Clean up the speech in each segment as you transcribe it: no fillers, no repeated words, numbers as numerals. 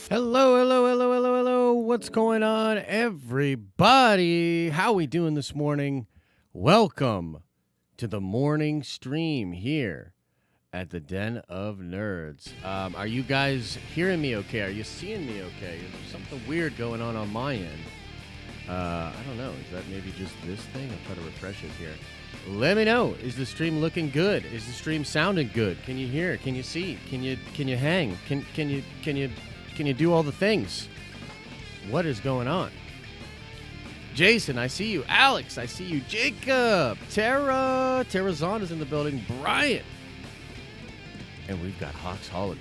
Hello, hello, hello, hello, hello. What's going on, everybody? How we doing this morning? Welcome to the morning stream here at the Den of Nerds. Are you guys hearing me okay? Are you seeing me okay? Is there something weird going on my end? I don't know. Is that maybe just this thing? I'll try to refresh it here. Let me know. Is the stream looking good? Is the stream sounding good? Can you hear? Can you see? Can you hang? Can you do all the things? What is going on? Jason, I see you. Alex, I see you. Jacob, Tara Zahn is in the building. Brian. And we've got Hawks Holocron.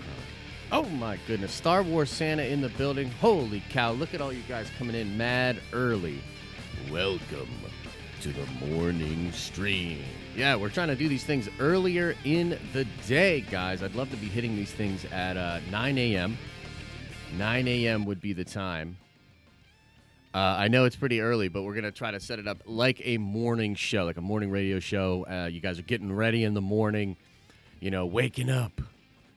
Oh my goodness. Star Wars Santa in the building. Holy cow. Look at all you guys coming in mad early. Welcome to the morning stream. Yeah, we're trying to do these things earlier in the day, guys. I'd love to be hitting these things at 9 a.m. 9 a.m. would be the time. I know it's pretty early, but we're going to try to set it up like a morning show, like a morning radio show. You guys are getting ready in the morning, waking up,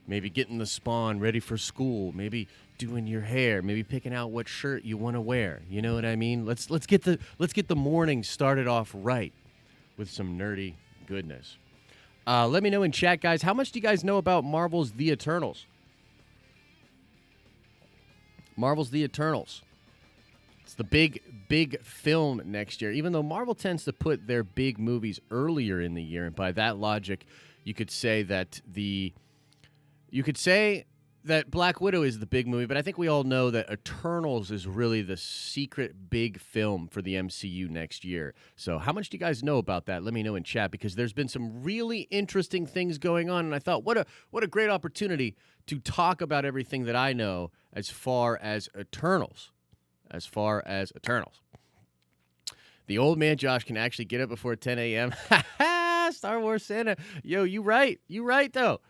maybe getting the spawn ready for school, maybe doing your hair, maybe picking out what shirt you want to wear. You know what I mean? Let's get the morning started off right with some nerdy goodness. Let me know in chat, guys. How much do you guys know about Marvel's The Eternals? Marvel's The Eternals. It's the big film next year. Even though Marvel tends to put their big movies earlier in the year, and by that logic, you could say that Black Widow is the big movie, but I think we all know that Eternals is really the secret big film for the MCU next year. So how much do you guys know about that? Let me know in chat, because there's been some really interesting things going on, and I thought, what a great opportunity to talk about everything that I know as far as Eternals. The old man Josh can actually get up before 10 a.m. Star Wars Santa. Yo, you right, though.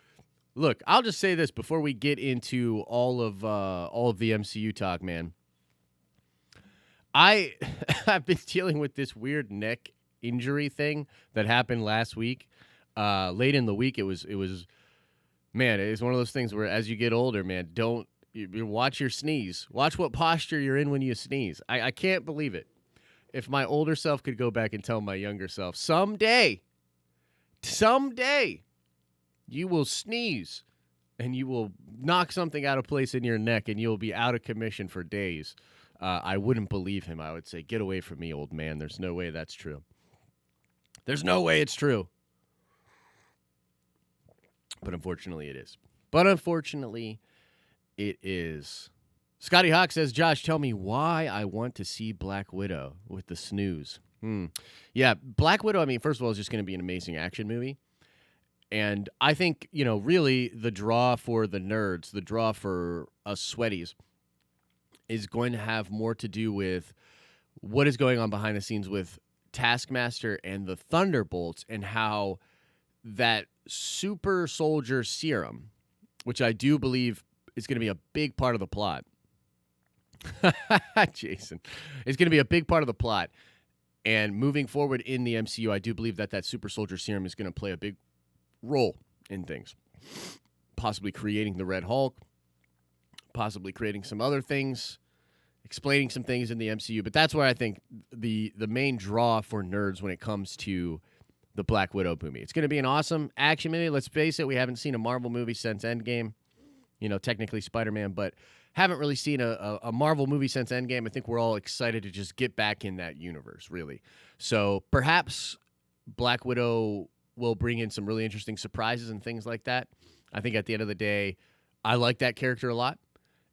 Look, I'll just say this before we get into all of the MCU talk, man. I've been dealing with this weird neck injury thing that happened last week. Late in the week, it was man, it's one of those things where as you get older, man, you watch your sneeze. Watch what posture you're in when you sneeze. I can't believe it. If my older self could go back and tell my younger self, someday, you will sneeze and you will knock something out of place in your neck and you'll be out of commission for days. I wouldn't believe him. I would say, get away from me, old man. There's no way that's true. There's no way it's true. But unfortunately, it is. Scotty Hawk says, Josh, tell me why I want to see Black Widow with the snooze. Yeah, Black Widow, I mean, first of all, is just going to be an amazing action movie. And I think, really the draw for the nerds, the draw for us sweaties, is going to have more to do with what is going on behind the scenes with Taskmaster and the Thunderbolts, and how that super soldier serum, which I do believe is going to be a big part of the plot. Jason, it's going to be a big part of the plot. And moving forward in the MCU, I do believe that super soldier serum is going to play a big role in things. Possibly creating the Red Hulk, possibly creating some other things, explaining some things in the MCU. But that's where I think the main draw for nerds when it comes to the Black Widow movie. It's going to be an awesome action movie. Let's face it, we haven't seen a Marvel movie since Endgame. Technically Spider-Man, but haven't really seen a Marvel movie since Endgame. I think we're all excited to just get back in that universe, really. So perhaps Black Widow will bring in some really interesting surprises and things like that. I think at the end of the day, I like that character a lot,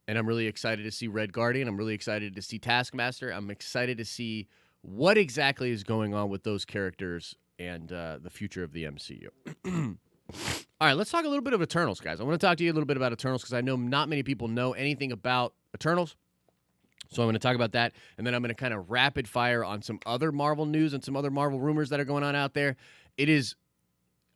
and I'm really excited to see Red Guardian. I'm really excited to see Taskmaster. I'm excited to see what exactly is going on with those characters and the future of the MCU. All right, let's talk a little bit of Eternals, guys. I want to talk to you a little bit about Eternals because I know not many people know anything about Eternals. So I'm going to talk about that, and then I'm going to kind of rapid fire on some other Marvel news and some other Marvel rumors that are going on out there. It is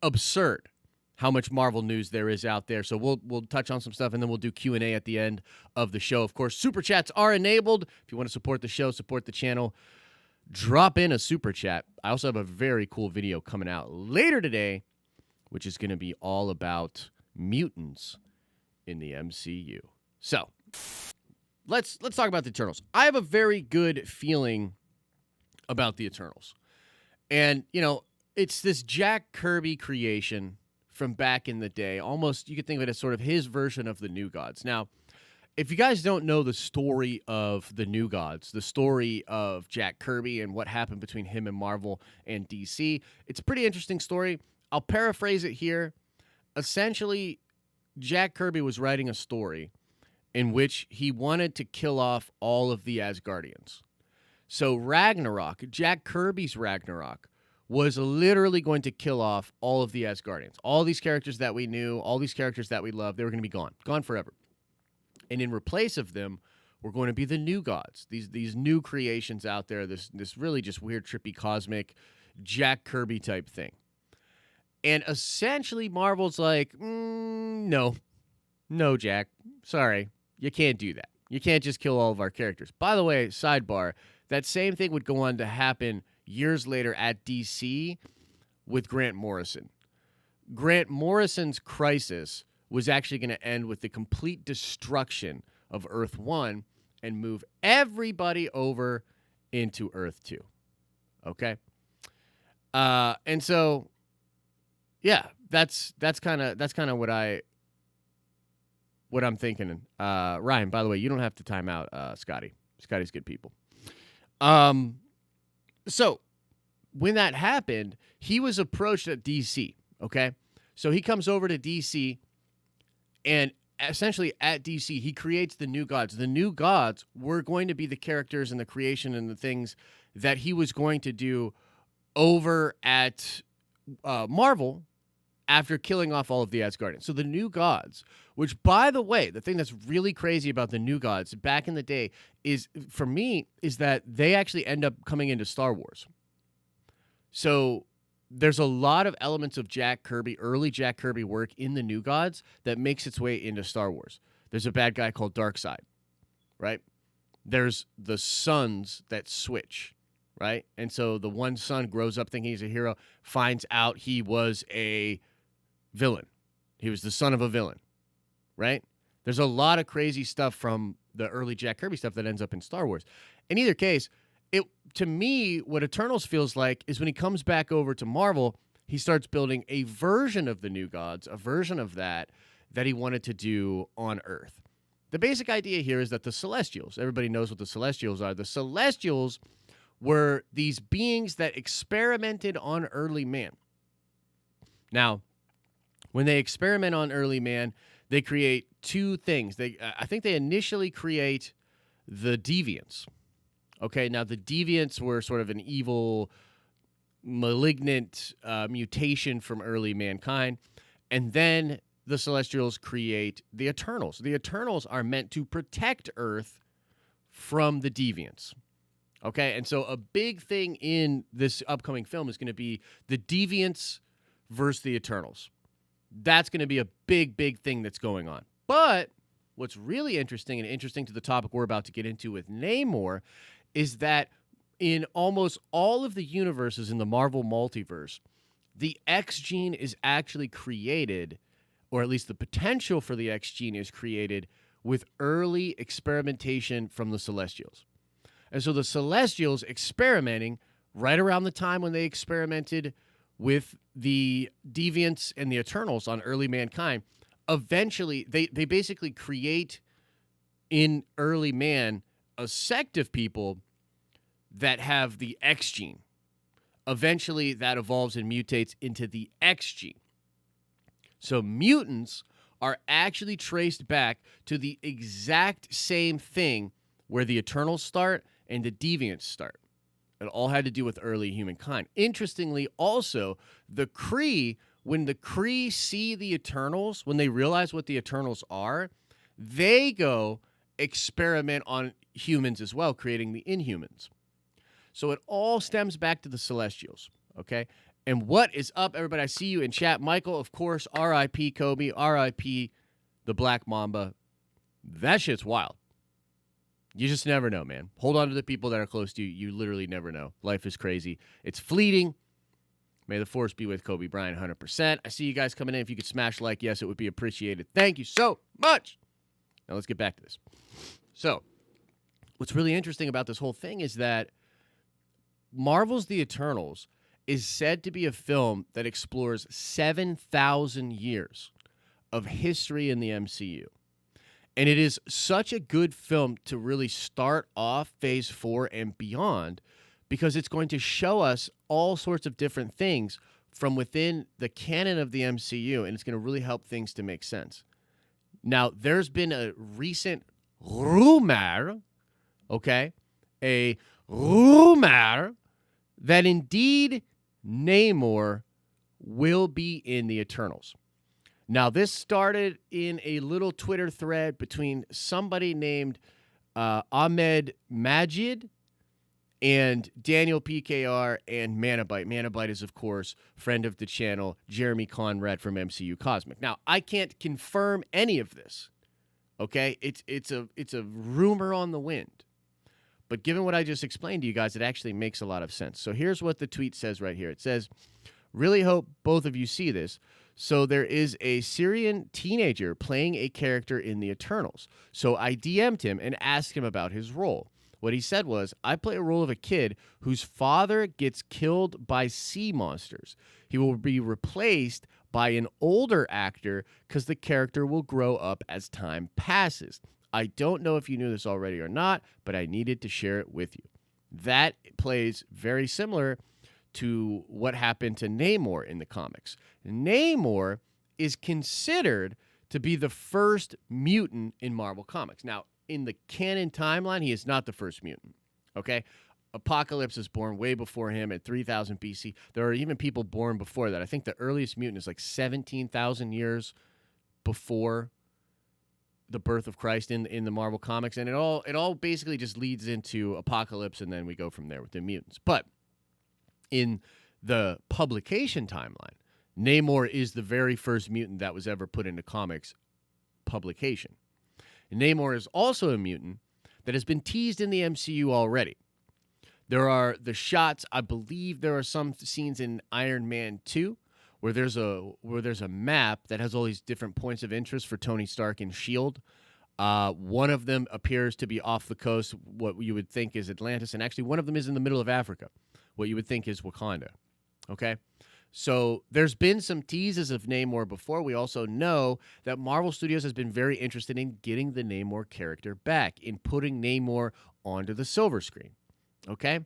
absurd how much Marvel news there is out there. So we'll touch on some stuff, and then we'll do Q&A at the end of the show. Of course, Super Chats are enabled. If you want to support the show, support the channel, drop in a Super Chat. I also have a very cool video coming out later today, which is going to be all about mutants in the MCU. So, let's talk about the Eternals. I have a very good feeling about the Eternals. And, it's this Jack Kirby creation from back in the day. Almost, you could think of it as sort of his version of the New Gods. Now, if you guys don't know the story of the New Gods, the story of Jack Kirby and what happened between him and Marvel and DC, it's a pretty interesting story. I'll paraphrase it here. Essentially, Jack Kirby was writing a story in which he wanted to kill off all of the Asgardians. So Ragnarok, Jack Kirby's Ragnarok, was literally going to kill off all of the Asgardians. All these characters that we knew, all these characters that we loved, they were going to be gone forever. And in replace of them, were going to be the new gods, these new creations out there, this really just weird, trippy, cosmic Jack Kirby type thing. And essentially, Marvel's like, no, Jack, sorry, you can't do that. You can't just kill all of our characters. By the way, sidebar, that same thing would go on to happen years later at DC with Grant Morrison. Grant Morrison's Crisis was actually going to end with the complete destruction of Earth 1 and move everybody over into Earth 2. Okay? And so, yeah, that's kind of what I'm thinking. Ryan, by the way, you don't have to time out Scotty. Scotty's good people. So when that happened, he was approached at DC, okay? So he comes over to DC, and essentially at DC, he creates the new gods. The new gods were going to be the characters and the creation and the things that he was going to do over at Marvel after killing off all of the Asgardians. So the new gods, which, by the way, the thing that's really crazy about the new gods back in the day is, for me, is that they actually end up coming into Star Wars. So there's a lot of elements of Jack Kirby, early Jack Kirby work in the new gods that makes its way into Star Wars. There's a bad guy called Darkseid, right? There's the sons that switch, right? And so the one son grows up thinking he's a hero, finds out he was a villain. He was the son of a villain, right? There's a lot of crazy stuff from the early Jack Kirby stuff that ends up in Star Wars. In either case, to me, what Eternals feels like is when he comes back over to Marvel, he starts building a version of the new gods, a version of that he wanted to do on Earth. The basic idea here is that the Celestials, everybody knows what the Celestials are. The Celestials were these beings that experimented on early man. Now, when they experiment on early man, they create two things. I think they initially create the Deviants. Okay, now the Deviants were sort of an evil, malignant mutation from early mankind. And then the Celestials create the Eternals. The Eternals are meant to protect Earth from the Deviants. Okay, and so a big thing in this upcoming film is going to be the Deviants versus the Eternals. That's going to be a big, big thing that's going on. But what's really interesting and interesting to the topic we're about to get into with Namor is that in almost all of the universes in the Marvel multiverse, the X gene is actually created, or at least the potential for the X gene is created with early experimentation from the Celestials. And so the Celestials experimenting right around the time when they experimented with the Deviants and the Eternals on early mankind, eventually they basically create in early man a sect of people that have the X gene. Eventually, that evolves and mutates into the X gene. So mutants are actually traced back to the exact same thing where the Eternals start and the Deviants start. It all had to do with early humankind. Interestingly, also, the Kree, when the Kree see the Eternals, when they realize what the Eternals are, they go experiment on humans as well, creating the Inhumans. So it all stems back to the Celestials, okay? And what is up, everybody? I see you in chat. Michael, of course, R.I.P. Kobe, R.I.P. the Black Mamba. That shit's wild. You just never know, man. Hold on to the people that are close to you. You literally never know. Life is crazy. It's fleeting. May the force be with Kobe Bryant 100%. I see you guys coming in. If you could smash like, yes, it would be appreciated. Thank you so much. Now let's get back to this. So, what's really interesting about this whole thing is that Marvel's The Eternals is said to be a film that explores 7,000 years of history in the MCU. And it is such a good film to really start off Phase 4 and beyond, because it's going to show us all sorts of different things from within the canon of the MCU, and it's going to really help things to make sense. Now, there's been a recent rumor, okay, a rumor that indeed Namor will be in the Eternals. Now, this started in a little Twitter thread between somebody named Ahmed Majid and Daniel PKR and Manabite. Manabite is, of course, friend of the channel, Jeremy Conrad from MCU Cosmic. Now, I can't confirm any of this, okay? It's a rumor on the wind. But given what I just explained to you guys, it actually makes a lot of sense. So here's what the tweet says right here. It says, really hope both of you see this. So there is a Syrian teenager playing a character in the Eternals. So I DM'd him and asked him about his role. What he said was, I play a role of a kid whose father gets killed by sea monsters. He will be replaced by an older actor because the character will grow up as time passes. I don't know if you knew this already or not, but I needed to share it with you. That plays very similar to what happened to Namor in the comics. Namor is considered to be the first mutant in Marvel Comics. Now, in the canon timeline, he is not the first mutant, okay? Apocalypse is born way before him at 3000 BC. There are even people born before that. I think the earliest mutant is like 17,000 years before the birth of Christ in the Marvel Comics, and it all basically just leads into Apocalypse, and then we go from there with the mutants. But in the publication timeline, Namor is the very first mutant that was ever put into comics publication. And Namor is also a mutant that has been teased in the MCU already. There are the shots, I believe there are some scenes in Iron Man 2 where there's a map that has all these different points of interest for Tony Stark and S.H.I.E.L.D. One of them appears to be off the coast, what you would think is Atlantis, and actually one of them is in the middle of Africa, what you would think is Wakanda, okay? So there's been some teases of Namor before. We also know that Marvel Studios has been very interested in getting the Namor character back, in putting Namor onto the silver screen, okay?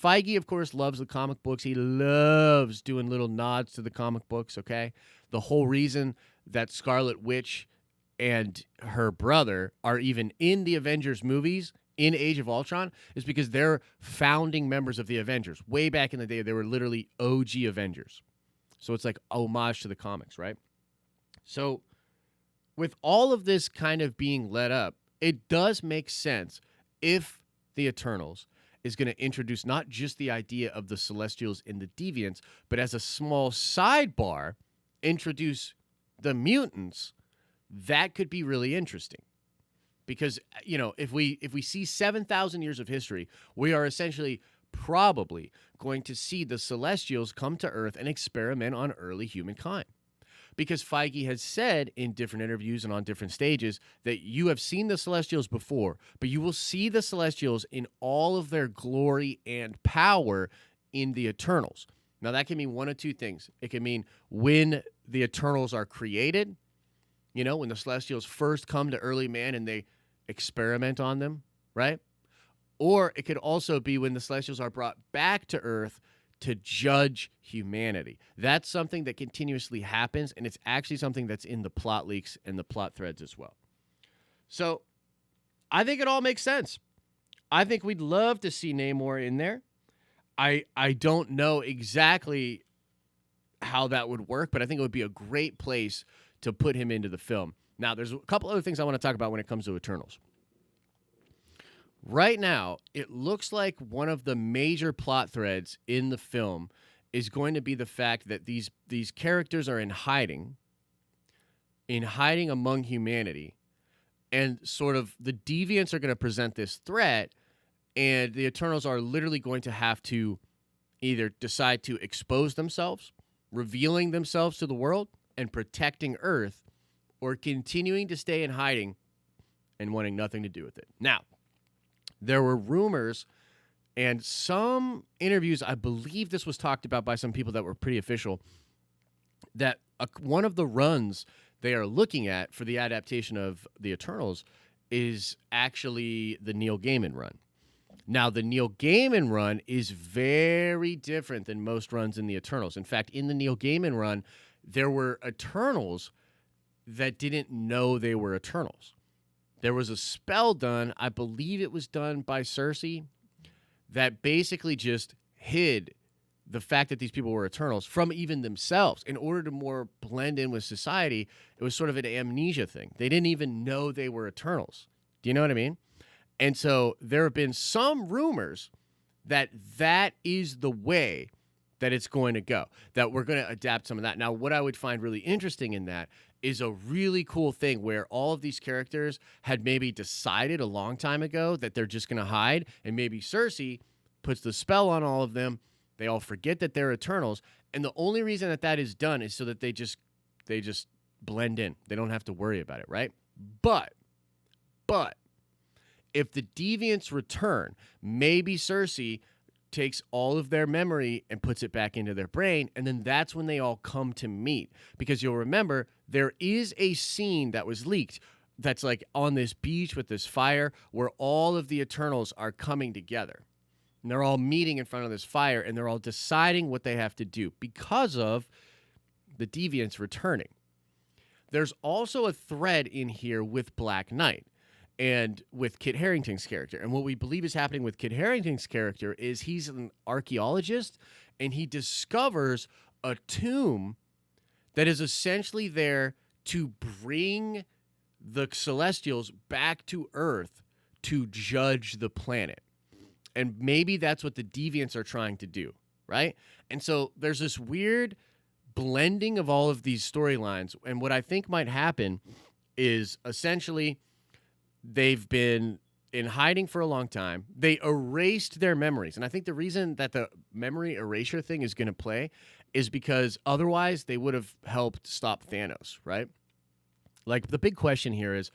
Feige, of course, loves the comic books. He loves doing little nods to the comic books, okay? The whole reason that Scarlet Witch and her brother are even in the Avengers movies in Age of Ultron is because they're founding members of the Avengers. Way back in the day, they were literally OG Avengers. So it's like homage to the comics, right? So with all of this kind of being led up, it does make sense if the Eternals is going to introduce not just the idea of the Celestials and the Deviants, but as a small sidebar, introduce the mutants. That could be really interesting. Because, you know, if we see 7,000 years of history, we are essentially probably going to see the Celestials come to Earth and experiment on early humankind. Because Feige has said in different interviews and on different stages that you have seen the Celestials before, but you will see the Celestials in all of their glory and power in the Eternals. Now, that can mean one of two things. It can mean when the Eternals are created, you know, when the Celestials first come to early man and they experiment on them, right? Or it could also be when the Celestials are brought back to Earth to judge humanity. That's something that continuously happens, and it's actually something that's in the plot leaks and the plot threads as well. So I think it all makes sense. I think we'd love to see Namor in there. I don't know exactly how that would work, but I think it would be a great place to put him into the film. Now, there's a couple other things I want to talk about when it comes to Eternals. Right now, it looks like one of the major plot threads in the film is going to be the fact that these characters are in hiding among humanity, and sort of the Deviants are going to present this threat, and the Eternals are literally going to have to either decide to expose themselves, revealing themselves to the world, and protecting Earth, or continuing to stay in hiding and wanting nothing to do with it. Now, there were rumors and some interviews, I believe this was talked about by some people that were pretty official, that one of the runs they are looking at for the adaptation of the Eternals is actually the Neil Gaiman run. Now, the Neil Gaiman run is very different than most runs in the Eternals. In fact, in the Neil Gaiman run, there were Eternals that didn't know they were Eternals. There was a spell done, I believe it was done by Cersei, that basically just hid the fact that these people were Eternals from even themselves. In order to more blend in with society, it was sort of an amnesia thing. They didn't even know they were Eternals. Do you know what I mean? And so there have been some rumors that that is the way that it's going to go, that we're going to adapt some of that. Now, what I would find really interesting in that is a really cool thing where all of these characters had maybe decided a long time ago that they're just going to hide, and maybe Cersei puts the spell on all of them. They all forget that they're Eternals, and the only reason that that is done is so that they just blend in. They don't have to worry about it, right? But if the deviants return, maybe Cersei takes all of their memory and puts it back into their brain, and then that's when they all come to meet. Because you'll remember, there is a scene that was leaked that's like on this beach with this fire where all of the Eternals are coming together. And they're all meeting in front of this fire, and they're all deciding what they have to do because of the deviants returning. There's also a thread in here with Black Knight and with Kit Harington's character. And what we believe is happening with Kit Harington's character is he's an archaeologist, and he discovers a tomb that is essentially there to bring the Celestials back to Earth to judge the planet. And maybe that's what the deviants are trying to do, right? And so there's this weird blending of all of these storylines. And what I think might happen is essentially they've been in hiding for a long time. They erased their memories. And I think the reason that the memory erasure thing is going to play is because otherwise they would have helped stop Thanos, right? Like, the big question here is,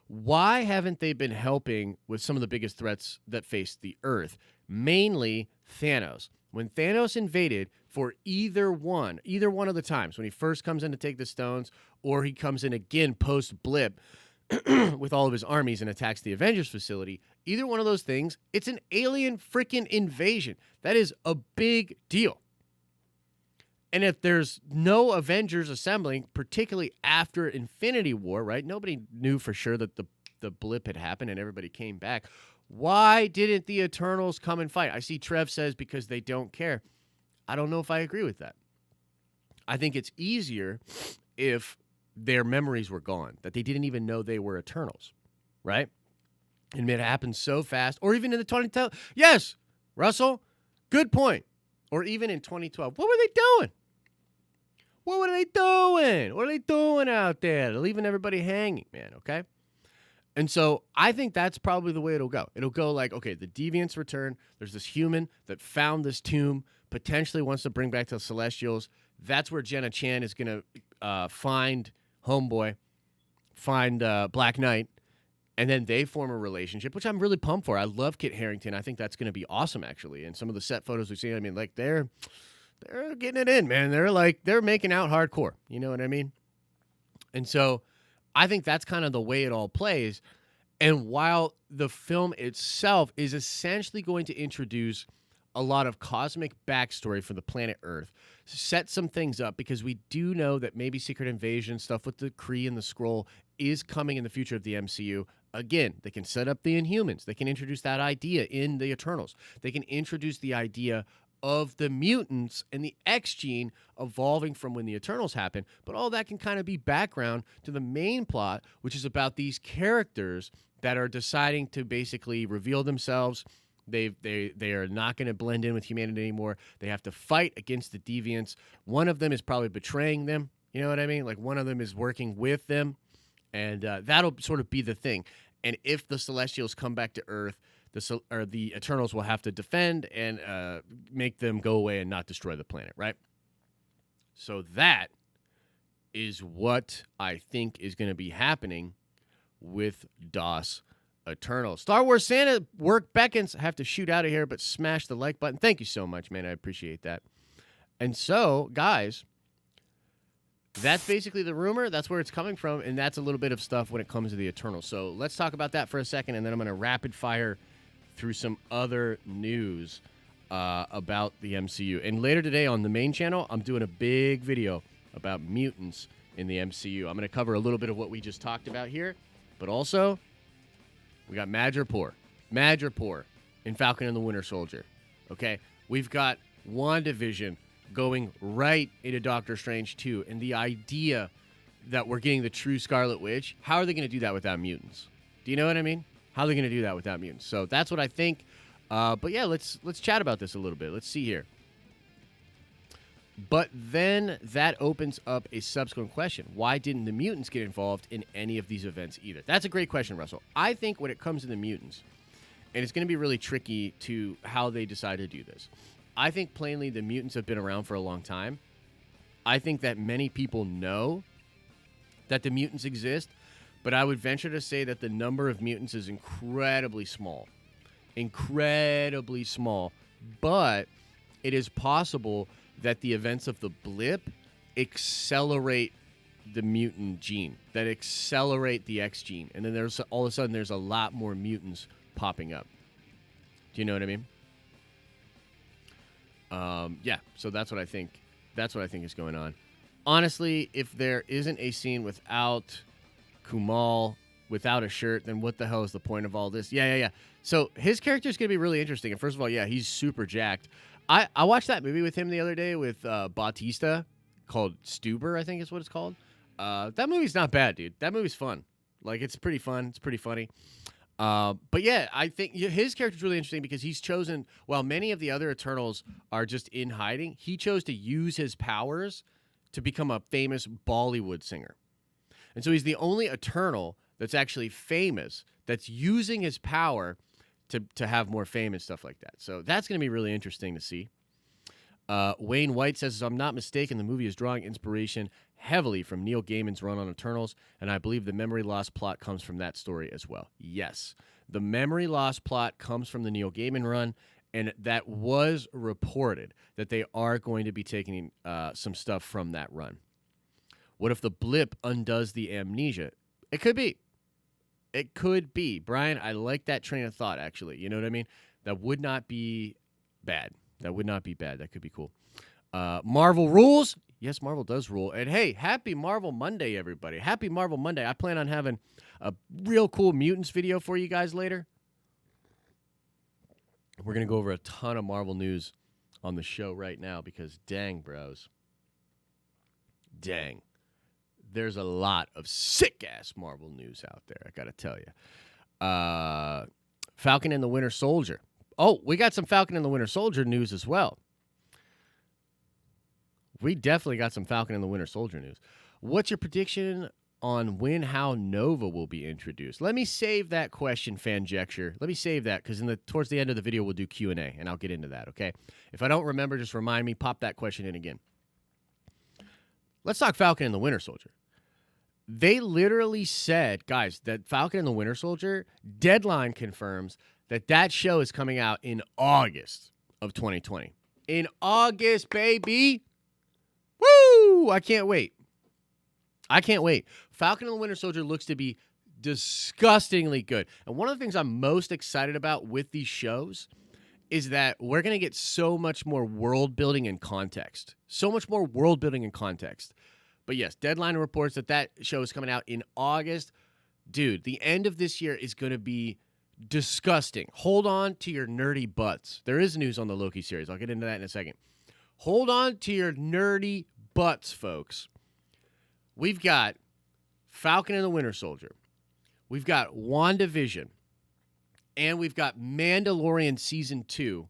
why haven't they been helping with some of the biggest threats that face the Earth? Mainly Thanos. When Thanos invaded, for either one of the times, when he first comes in to take the stones, or he comes in again post-blip with all of his armies and attacks the Avengers facility, either one of those things, it's an alien freaking invasion. That is a big deal. And if there's no Avengers assembling, particularly after Infinity War, right? Nobody knew for sure that the blip had happened and everybody came back. Why didn't the Eternals come and fight? I see Trev says because they don't care. I don't know if I agree with that. I think it's easier if their memories were gone, that they didn't even know they were Eternals, right? And it happened so fast. Or even in the 2012. Yes, Russell, good point. Or even in 2012. What were they doing? What were they doing? What are they doing out there? They're leaving everybody hanging, man, okay? And so I think that's probably the way it'll go. It'll go like, okay, the deviants return. There's this human that found this tomb, potentially wants to bring back the Celestials. That's where Jenna Chan is going to find Homeboy, find Black Knight, and then they form a relationship, which I'm really pumped for. I love Kit Harington. I think that's going to be awesome, actually. And some of the set photos we've seen, I mean, like, they're getting it in, man. They're making out hardcore. You know what I mean? And so I think that's kind of the way it all plays. And while the film itself is essentially going to introduce a lot of cosmic backstory for the planet Earth, set some things up, because we do know that maybe Secret Invasion, stuff with the Kree and the Skrull, is coming in the future of the MCU. Again, they can set up the Inhumans. They can introduce that idea in the Eternals. They can introduce the idea of the mutants and the X gene evolving from when the Eternals happen. But all that can kind of be background to the main plot, which is about these characters that are deciding to basically reveal themselves. They are not going to blend in with humanity anymore. They have to fight against the deviants. One of them is probably betraying them. You know what I mean? Like, one of them is working with them. And that'll sort of be the thing. And if the Celestials come back to Earth, the Eternals will have to defend and make them go away and not destroy the planet, right? So that is what I think is going to be happening with DOS Eternal. Star Wars Santa, work beckons. I have to shoot out of here, but smash the like button. Thank you so much, man. I appreciate that. And so, guys, that's basically the rumor. That's where it's coming from, and that's a little bit of stuff when it comes to the Eternal. So let's talk about that for a second, and then I'm going to rapid fire through some other news about the MCU. And later today on the main channel, I'm doing a big video about mutants in the MCU. I'm going to cover a little bit of what we just talked about here, but also we got Madripoor in Falcon and the Winter Soldier. Okay, we've got WandaVision going right into Doctor Strange 2, and the idea that we're getting the true Scarlet Witch, how are they going to do that without mutants? Do you know what I mean? How are they going to do that without mutants? So that's what I think. But yeah, let's chat about this a little bit. Let's see here. But then that opens up a subsequent question. Why didn't the mutants get involved in any of these events either? That's a great question, Russell. I think when it comes to the mutants, and it's going to be really tricky to how they decide to do this. I think plainly the mutants have been around for a long time. I think that many people know that the mutants exist, but I would venture to say that the number of mutants is incredibly small. Incredibly small. But it is possible that the events of the blip accelerate the mutant gene, that accelerate the X gene. And then there's all of a sudden there's a lot more mutants popping up. Do you know what I mean? Yeah, so that's what I think. That's what I think is going on. Honestly, if there isn't a scene without Kumal, without a shirt, then what the hell is the point of all this? Yeah. So his character is going to be really interesting. And first of all, yeah, he's super jacked. I watched that movie with him the other day with Bautista called Stuber, I think is what it's called. That movie's not bad, dude. That movie's fun. Like, it's pretty fun. It's pretty funny. But yeah, I think his character's really interesting because he's chosen, while many of the other Eternals are just in hiding, he chose to use his powers to become a famous Bollywood singer. And so he's the only Eternal that's actually famous, that's using his power to have more fame and stuff like that. So that's going to be really interesting to see. Wayne White says, if I'm not mistaken, the movie is drawing inspiration heavily from Neil Gaiman's run on Eternals, and I believe the memory loss plot comes from that story as well. Yes, the memory loss plot comes from the Neil Gaiman run, and that was reported that they are going to be taking some stuff from that run. What if the blip undoes the amnesia? It could be. It could be. Brian, I like that train of thought, actually. You know what I mean? That would not be bad. That would not be bad. That could be cool. Marvel rules. Yes, Marvel does rule. And hey, happy Marvel Monday, everybody. Happy Marvel Monday. I plan on having a real cool Mutants video for you guys later. We're going to go over a ton of Marvel news on the show right now because dang, bros. Dang. There's a lot of sick-ass Marvel news out there, I got to tell you. Falcon and the Winter Soldier. Oh, we got some Falcon and the Winter Soldier news as well. We definitely got some Falcon and the Winter Soldier news. What's your prediction on when, how Nova will be introduced? Let me save that question, Fanjecture. Let me save that because towards the end of the video, we'll do Q&A, and I'll get into that, okay? If I don't remember, just remind me, pop that question in again. Let's talk Falcon and the Winter Soldier. They literally said, guys, that Falcon and the Winter Soldier, Deadline confirms that show is coming out in August of 2020. In August, baby! Woo! I can't wait. Falcon and the Winter Soldier looks to be disgustingly good. And one of the things I'm most excited about with these shows is that we're going to get so much more world building and context. But yes, Deadline reports that show is coming out in August. Dude, the end of this year is going to be disgusting. Hold on to your nerdy butts. There is news on the Loki series. I'll get into that in a second. Hold on to your nerdy butts, folks. We've got Falcon and the Winter Soldier. We've got WandaVision. And we've got Mandalorian Season 2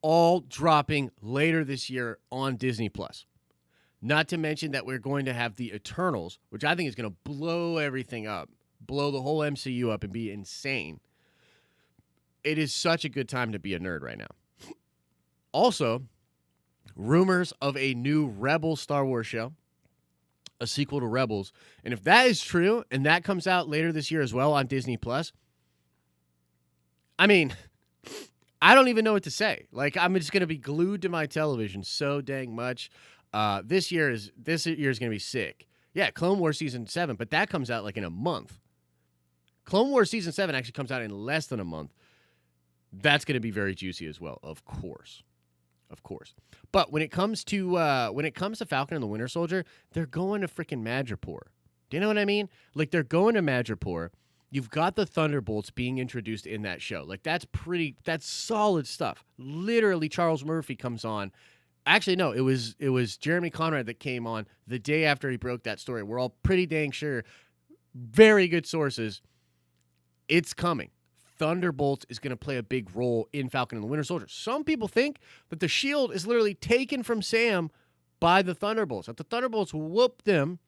all dropping later this year on Disney+. Not to mention that we're going to have the Eternals, which I think is going to blow everything up, blow the whole MCU up and be insane. It is such a good time to be a nerd right now. Also, rumors of a new Rebel Star Wars show, a sequel to Rebels. And if that is true, and that comes out later this year as well on Disney+, I mean, I don't even know what to say. Like, I'm just gonna be glued to my television so dang much. This year is gonna be sick. Yeah, Clone Wars season 7, but that comes out like in a month. Clone Wars season 7 actually comes out in less than a month. That's gonna be very juicy as well, of course. Of course. But when it comes to Falcon and the Winter Soldier, they're going to freaking Madripoor. Do you know what I mean? Like, they're going to Madripoor. You've got the Thunderbolts being introduced in that show. Like, that's solid stuff. Literally, Charles Murphy comes on. Actually, no, it was Jeremy Conrad that came on the day after he broke that story. We're all pretty dang sure, very good sources, it's coming. Thunderbolts is going to play a big role in Falcon and the Winter Soldier. Some people think that the shield is literally taken from Sam by the Thunderbolts. That the Thunderbolts whoop them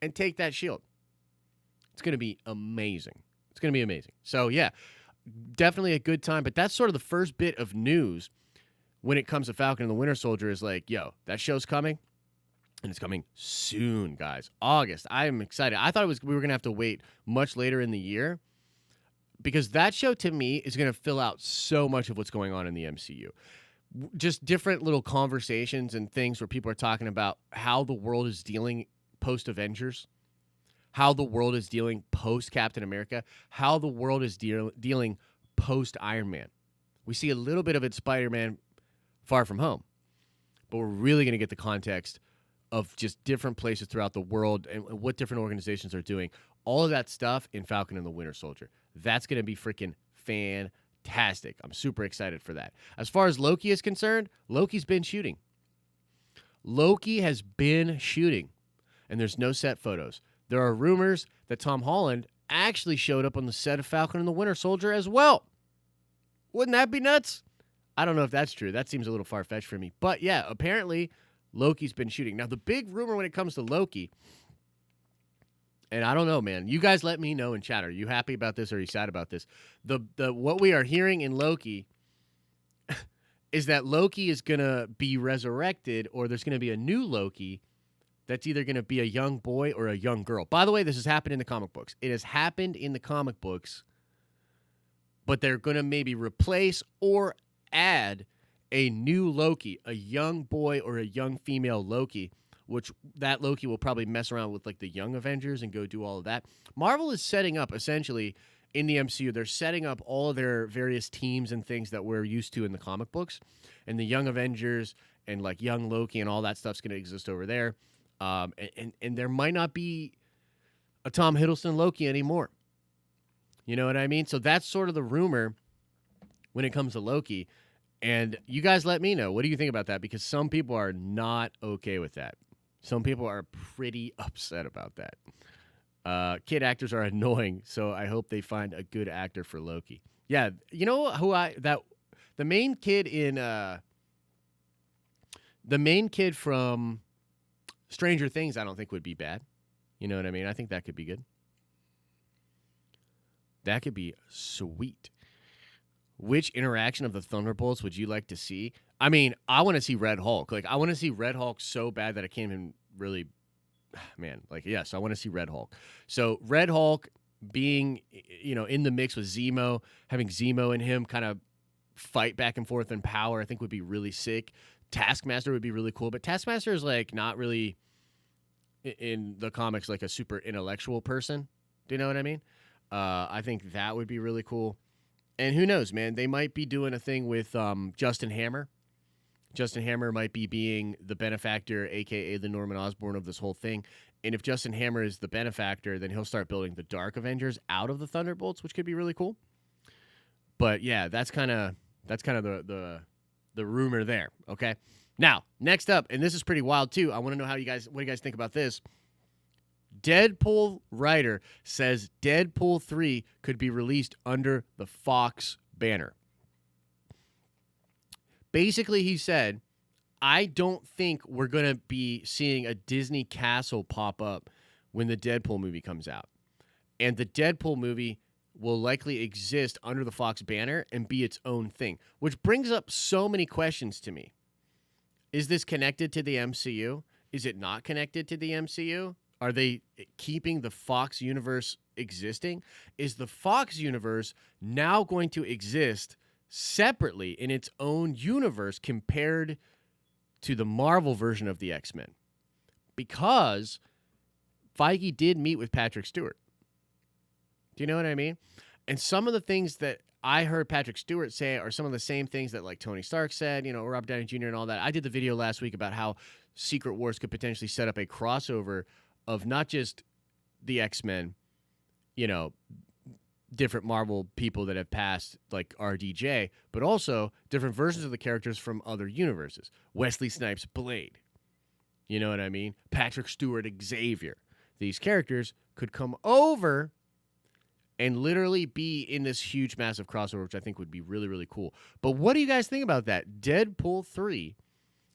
and take that shield. It's going to be amazing. It's going to be amazing. So, yeah, definitely a good time. But that's sort of the first bit of news when it comes to Falcon and the Winter Soldier is like, yo, that show's coming. And it's coming soon, guys. August. I am excited. I thought we were going to have to wait much later in the year, because that show, to me, is going to fill out so much of what's going on in the MCU. Just different little conversations and things where people are talking about how the world is dealing post-Avengers, how the world is dealing post-Captain America, how the world is dealing post-Iron Man. We see a little bit of it Spider-Man Far From Home, but we're really going to get the context of just different places throughout the world and what different organizations are doing. All of that stuff in Falcon and the Winter Soldier. That's going to be freaking fantastic. I'm super excited for that. As far as Loki is concerned, Loki's been shooting. Loki has been shooting, and there's no set photos. There are rumors that Tom Holland actually showed up on the set of Falcon and the Winter Soldier as well. Wouldn't that be nuts? I don't know if that's true. That seems a little far-fetched for me. But yeah, apparently Loki's been shooting. Now, the big rumor when it comes to Loki, and I don't know, man. You guys let me know in chat. Are you happy about this or are you sad about this? The what we are hearing in Loki is that Loki is going to be resurrected, or there's going to be a new Loki that's either going to be a young boy or a young girl. By the way, this has happened in the comic books. It has happened in the comic books, but they're going to maybe replace or add a new Loki, a young boy or a young female Loki, which that Loki will probably mess around with like the Young Avengers and go do all of that. Marvel is setting up, essentially, in the MCU, they're setting up all of their various teams and things that we're used to in the comic books. And the Young Avengers and like young Loki and all that stuff's going to exist over there. And there might not be a Tom Hiddleston Loki anymore. You know what I mean? So that's sort of the rumor when it comes to Loki. And you guys let me know. What do you think about that? Because some people are not okay with that. Some people are pretty upset about that. Kid actors are annoying, so I hope they find a good actor for Loki. Yeah, you know who the main kid from Stranger Things, I don't think would be bad. You know what I mean? I think that could be good. That could be sweet. Which interaction of the Thunderbolts would you like to see? I mean, I want to see Red Hulk. Like, I want to see Red Hulk so bad that I can't even really, man, like, yes, I want to see Red Hulk. So Red Hulk being, in the mix with Zemo, having Zemo and him kind of fight back and forth in power, I think would be really sick. Taskmaster would be really cool, but Taskmaster is like not really in the comics like a super intellectual person. Do you know what I mean? I think that would be really cool. And who knows, man? They might be doing a thing with Justin Hammer. Justin Hammer might be being the benefactor, a.k.a. the Norman Osborn of this whole thing. And if Justin Hammer is the benefactor, then he'll start building the Dark Avengers out of the Thunderbolts, which could be really cool. But yeah, that's kind of the rumor there. Okay. Now, next up, and this is pretty wild too. I want to know what you guys think about this. Deadpool writer says Deadpool 3 could be released under the Fox banner. Basically, he said, I don't think we're going to be seeing a Disney castle pop up when the Deadpool movie comes out. And the Deadpool movie will likely exist under the Fox banner and be its own thing, which brings up so many questions to me. Is this connected to the MCU? Is it not connected to the MCU? Are they keeping the Fox universe existing? Is the Fox universe now going to exist separately in its own universe compared to the Marvel version of the X-Men? Because Feige did meet with Patrick Stewart. Do you know what I mean? And some of the things that I heard Patrick Stewart say are some of the same things that like Tony Stark said, Robert Downey Jr. and all that. I did the video last week about how Secret Wars could potentially set up a crossover of not just the X-Men, different Marvel people that have passed like RDJ, but also different versions of the characters from other universes. Wesley Snipes Blade. You know what I mean? Patrick Stewart Xavier. These characters could come over and literally be in this huge, massive crossover, which I think would be really, really cool. But what do you guys think about that? Deadpool 3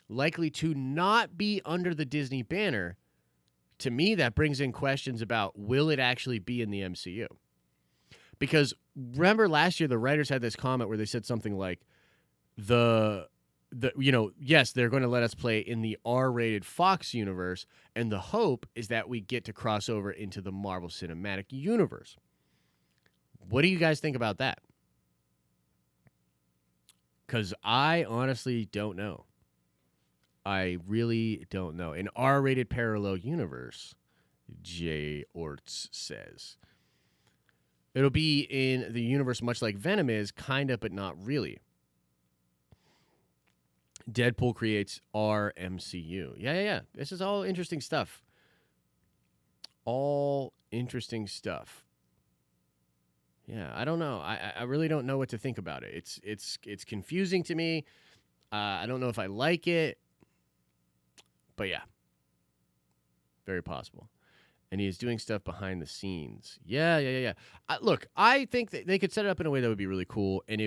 likely to not be under the Disney banner. To me, that brings in questions about, will it actually be in the MCU? Because remember last year, the writers had this comment where they said something like, yes, they're going to let us play in the R-rated Fox universe, and the hope is that we get to cross over into the Marvel Cinematic Universe. What do you guys think about that? Because I honestly don't know. I really don't know. An R-rated parallel universe, Jay Orts says. It'll be in the universe much like Venom is, kind of, but not really. Deadpool creates our MCU. Yeah. This is all interesting stuff. All interesting stuff. Yeah, I don't know. I really don't know what to think about it. It's confusing to me. I don't know if I like it. But yeah, very possible. And he is doing stuff behind the scenes. Yeah. Look, I think that they could set it up in a way that would be really cool. And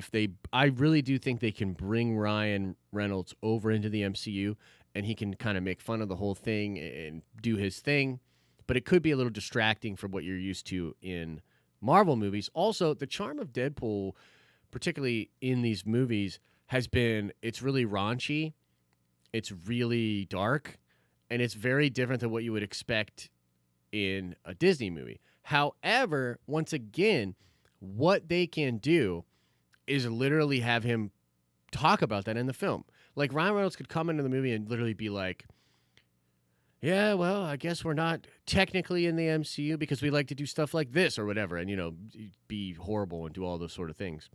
I really do think they can bring Ryan Reynolds over into the MCU, and he can kind of make fun of the whole thing and do his thing. But it could be a little distracting from what you're used to in Marvel movies. Also, the charm of Deadpool, particularly in these movies, has been it's really raunchy. It's really dark. And it's very different than what you would expect in a Disney movie. However, once again, what they can do is literally have him talk about that in the film. Like Ryan Reynolds could come into the movie and literally be like, yeah, well, I guess we're not technically in the MCU because we like to do stuff like this or whatever, and, be horrible and do all those sort of things.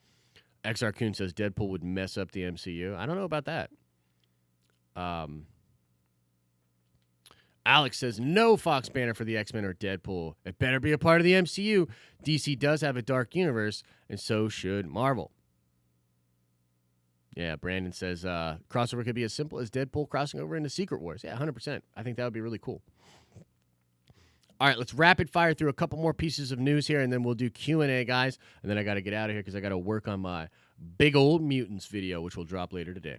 XR Coon says Deadpool would mess up the MCU. I don't know about that. Alex says, no Fox banner for the X-Men or Deadpool. It better be a part of the MCU. DC does have a dark universe, and so should Marvel. Yeah, Brandon says, crossover could be as simple as Deadpool crossing over into Secret Wars. Yeah, 100%. I think that would be really cool. All right, let's rapid fire through a couple more pieces of news here, and then we'll do Q&A, guys. And then I got to get out of here because I got to work on my big old Mutants video, which will drop later today.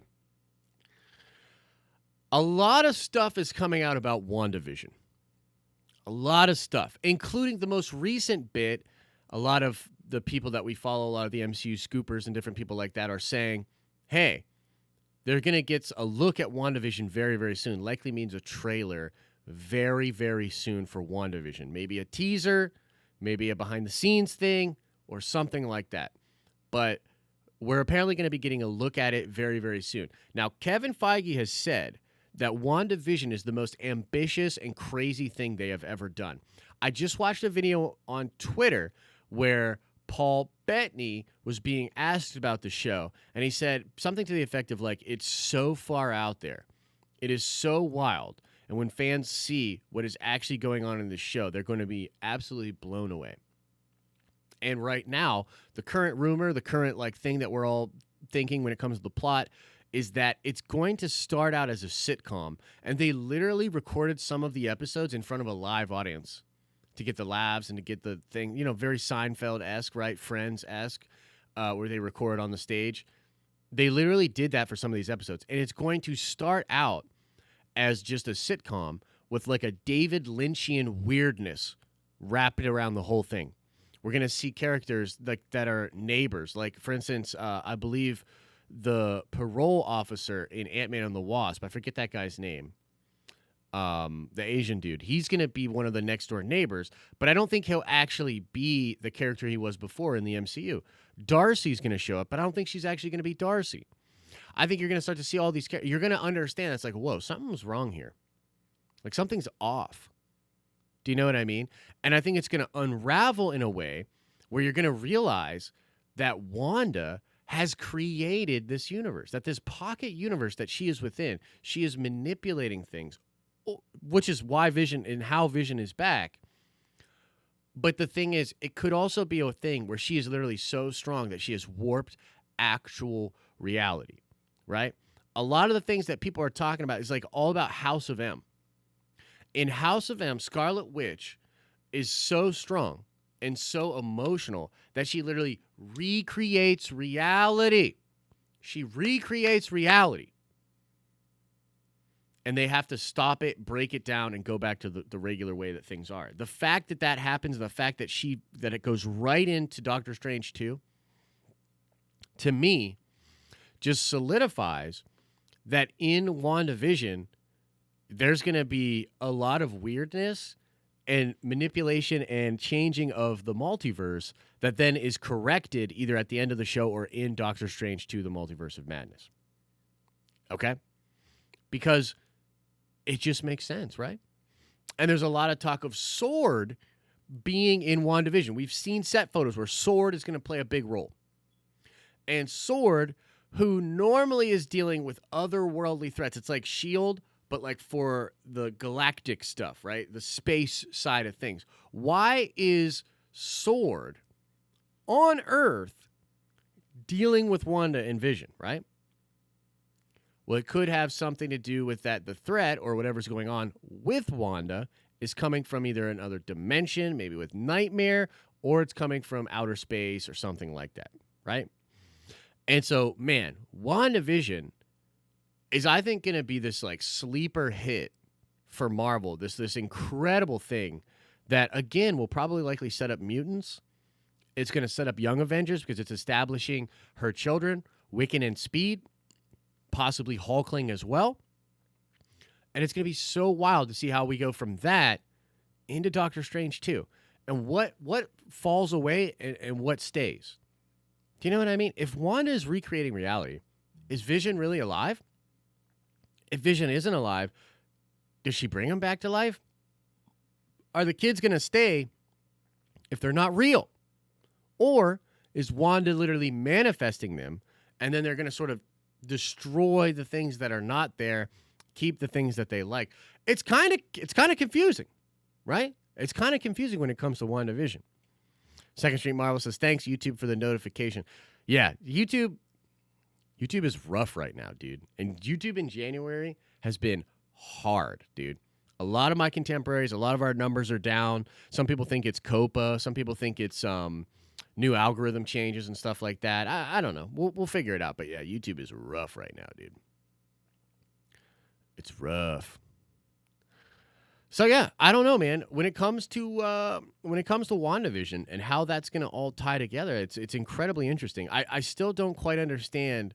A lot of stuff is coming out about WandaVision. A lot of stuff, including the most recent bit. A lot of the people that we follow, a lot of the MCU scoopers and different people like that are saying, hey, they're going to get a look at WandaVision very, very soon. Likely means a trailer very, very soon for WandaVision. Maybe a teaser, maybe a behind-the-scenes thing, or something like that. But we're apparently going to be getting a look at it very, very soon. Now, Kevin Feige has said that WandaVision is the most ambitious and crazy thing they have ever done. I just watched a video on Twitter where Paul Bettany was being asked about the show, and he said something to the effect of, like, it's so far out there. It is so wild. And when fans see what is actually going on in the show, they're going to be absolutely blown away. And right now, the current rumor, the current thing that we're all thinking when it comes to the plot is that it's going to start out as a sitcom, and they literally recorded some of the episodes in front of a live audience to get the laughs and to get the thing, very Seinfeld-esque, right? Friends-esque, where they record on the stage. They literally did that for some of these episodes, and it's going to start out as just a sitcom with a David Lynchian weirdness wrapped around the whole thing. We're going to see characters that are neighbors. Like, for instance, I believe the parole officer in Ant-Man and the Wasp, I forget that guy's name. the Asian dude. He's going to be one of the next door neighbors, but I don't think he'll actually be the character he was before in the MCU. Darcy's going to show up, but I don't think she's actually going to be Darcy. I think you're going to start to see all these characters. You're going to understand it's like, whoa, something's wrong here. Like something's off. Do you know what I mean? And I think it's going to unravel in a way where you're going to realize that Wanda has created this universe, that this pocket universe that she is within, she is manipulating things, which is why Vision and how Vision is back. But the thing is, it could also be a thing where she is literally so strong that she has warped actual reality, right? A lot of the things that people are talking about is like all about House of M. In House of M, Scarlet Witch is so strong and so emotional that she literally recreates reality. She recreates reality. And they have to stop it, break it down, and go back to the regular way that things are. The fact that that happens, and the fact that it goes right into Doctor Strange 2, to me, just solidifies that in WandaVision, there's going to be a lot of weirdness and manipulation and changing of the multiverse that then is corrected either at the end of the show or in Doctor Strange 2, the Multiverse of Madness. Okay? Because it just makes sense, right? And there's a lot of talk of Sword being in WandaVision. We've seen set photos where Sword is going to play a big role. And Sword, who normally is dealing with otherworldly threats, it's like S.H.I.E.L.D., but like for the galactic stuff, right? The space side of things. Why is Sword on Earth dealing with Wanda and Vision, right? Well, it could have something to do with that the threat or whatever's going on with Wanda is coming from either another dimension, maybe with Nightmare, or it's coming from outer space or something like that, right? And so, man, WandaVision is, I think, going to be this like sleeper hit for Marvel, this incredible thing that, again, will probably likely set up mutants. It's going to set up Young Avengers because it's establishing her children, Wiccan and Speed, possibly Hulkling as well. And it's going to be so wild to see how we go from that into Doctor Strange 2. And what falls away and what stays. Do you know what I mean? If Wanda is recreating reality, is Vision really alive? If Vision isn't alive, does she bring him back to life? Are the kids going to stay if they're not real? Or is Wanda literally manifesting them and then they're going to sort of destroy the things that are not there, keep the things that they like? It's kind of confusing, right? It's kind of confusing when it comes to WandaVision. Second Street Marvel says, thanks, YouTube, for the notification. Yeah, YouTube is rough right now, dude. And YouTube in January has been hard, dude. A lot of my contemporaries, a lot of our numbers are down. Some people think it's COPA. Some people think it's new algorithm changes and stuff like that. I don't know. We'll figure it out. But yeah, YouTube is rough right now, dude. It's rough. So yeah, I don't know, man. When it comes to WandaVision and how that's going to all tie together, it's incredibly interesting. I still don't quite understand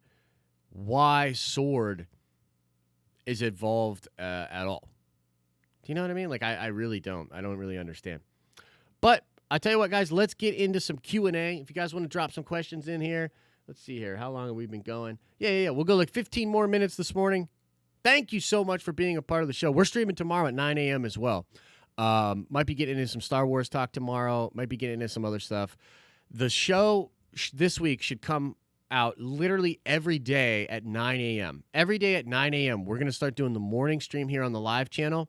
why Sword is involved at all. Do you know what I mean? Like I really don't. I don't really understand. But I tell you what, guys, let's get into some Q&A. If you guys want to drop some questions in here, let's see here. How long have we been going? Yeah. We'll go like 15 more minutes this morning. Thank you so much for being a part of the show. We're streaming tomorrow at 9 a.m. as well. Might be getting into some Star Wars talk tomorrow. Might be getting into some other stuff. The show this week should come out literally every day at 9 a.m. Every day at 9 a.m. We're going to start doing the morning stream here on the live channel,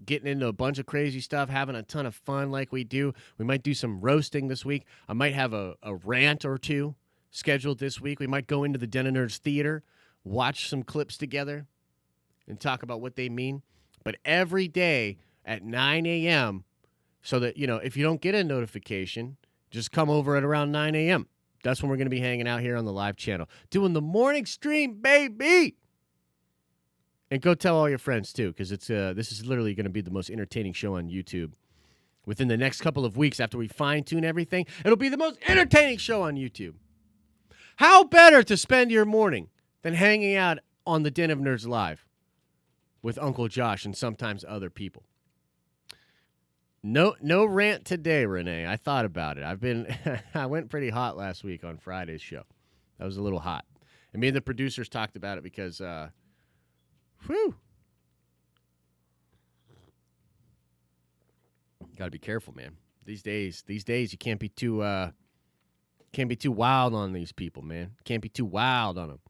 getting into a bunch of crazy stuff, having a ton of fun like we do. We might do some roasting this week. I might have a rant or two scheduled this week. We might go into the Den of Nerds Theater, watch some clips together, and talk about what they mean. But every day at 9 a.m., so that, you know, if you don't get a notification, just come over at around 9 a.m. That's when we're going to be hanging out here on the live channel, doing the morning stream, baby. And go tell all your friends, too, because this is literally going to be the most entertaining show on YouTube. Within the next couple of weeks, after we fine-tune everything, it'll be the most entertaining show on YouTube. How better to spend your morning than hanging out on the Den of Nerds Live? with Uncle Josh and sometimes other people. No rant today, Renee. I thought about it. I went pretty hot last week on Friday's show. That was a little hot. And me and the producers talked about it because, whew. Got to be careful, man. These days you can't be too wild on these people, man. Can't be too wild on them.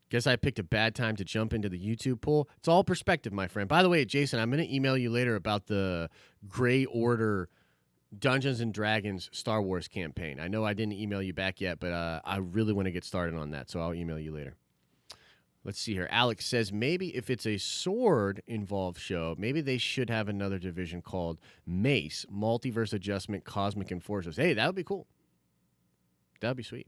Guess I picked a bad time to jump into the YouTube poll. It's all perspective, my friend. By the way, Jason, I'm going to email you later about the Gray Order Dungeons & Dragons Star Wars campaign. I know I didn't email you back yet, but I really want to get started on that, so I'll email you later. Let's see here. Alex says maybe if it's a sword-involved show, maybe they should have another division called Mace, Multiverse Adjustment Cosmic Enforcers. Hey, that would be cool. That would be sweet.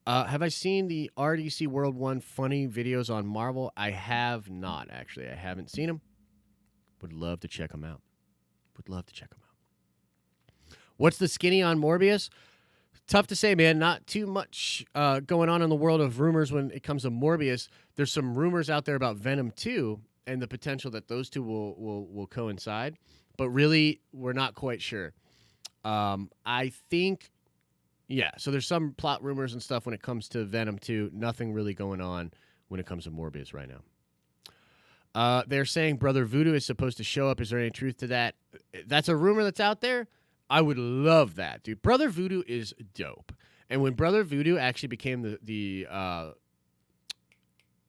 Have I seen the RDC World 1 funny videos on Marvel? I have not, actually. I haven't seen them. Would love to check them out. What's the skinny on Morbius? Tough to say, man. Not too much going on in the world of rumors when it comes to Morbius. There's some rumors out there about Venom 2 and the potential that those two will coincide. But really, we're not quite sure. I think... Yeah, so there's some plot rumors and stuff when it comes to Venom 2. Nothing really going on when it comes to Morbius right now. They're saying Brother Voodoo is supposed to show up. Is there any truth to that? That's a rumor that's out there. I would love that, dude. Brother Voodoo is dope. And when Brother Voodoo actually became the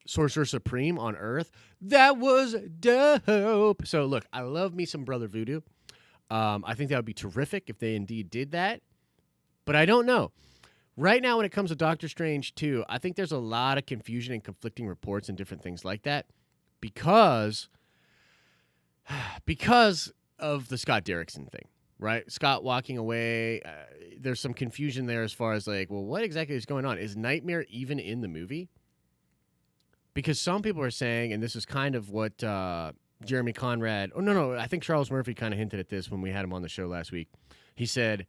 Sorcerer Supreme on Earth, that was dope. So, look, I love me some Brother Voodoo. I think that would be terrific if they indeed did that. But I don't know. Right now, when it comes to Doctor Strange 2, I think there's a lot of confusion and conflicting reports and different things like that because of the Scott Derrickson thing, right? Scott walking away. There's some confusion there as far as like, well, what exactly is going on? Is Nightmare even in the movie? Because some people are saying, and this is kind of what Jeremy Conrad, I think Charles Murphy kind of hinted at this when we had him on the show last week. He said,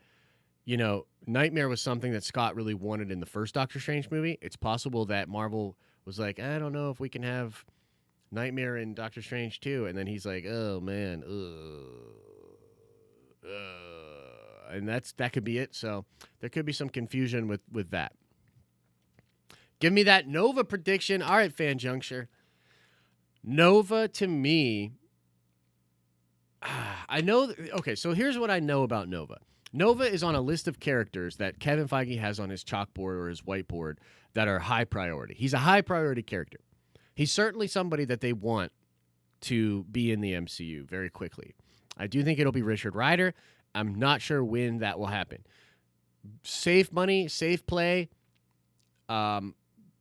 you know, Nightmare was something that Scott really wanted in the first Doctor Strange movie. It's possible that Marvel was like, I don't know if we can have Nightmare in Doctor Strange 2. And then he's like, oh, man. And that could be it. So there could be some confusion with that. Give me that Nova prediction. All right, Fan Juncture. Nova, to me, I know. Okay, so here's what I know about Nova. Nova is on a list of characters that Kevin Feige has on his chalkboard or his whiteboard that are high priority. He's a high priority character. He's certainly somebody that they want to be in the MCU very quickly. I do think it'll be Richard Rider. I'm not sure when that will happen. Safe money, safe play,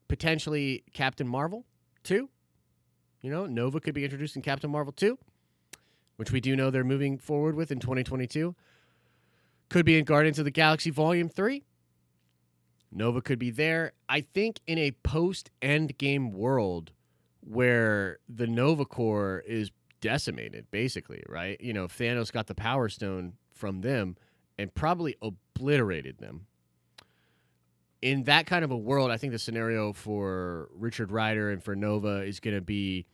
potentially Captain Marvel 2. You know, Nova could be introduced in Captain Marvel 2, which we do know they're moving forward with in 2022. Could be in Guardians of the Galaxy Volume 3. Nova could be there. I think in a post-Endgame world where the Nova Corps is decimated, basically, right? You know, Thanos got the Power Stone from them and probably obliterated them. In that kind of a world, I think the scenario for Richard Rider and for Nova is going to be,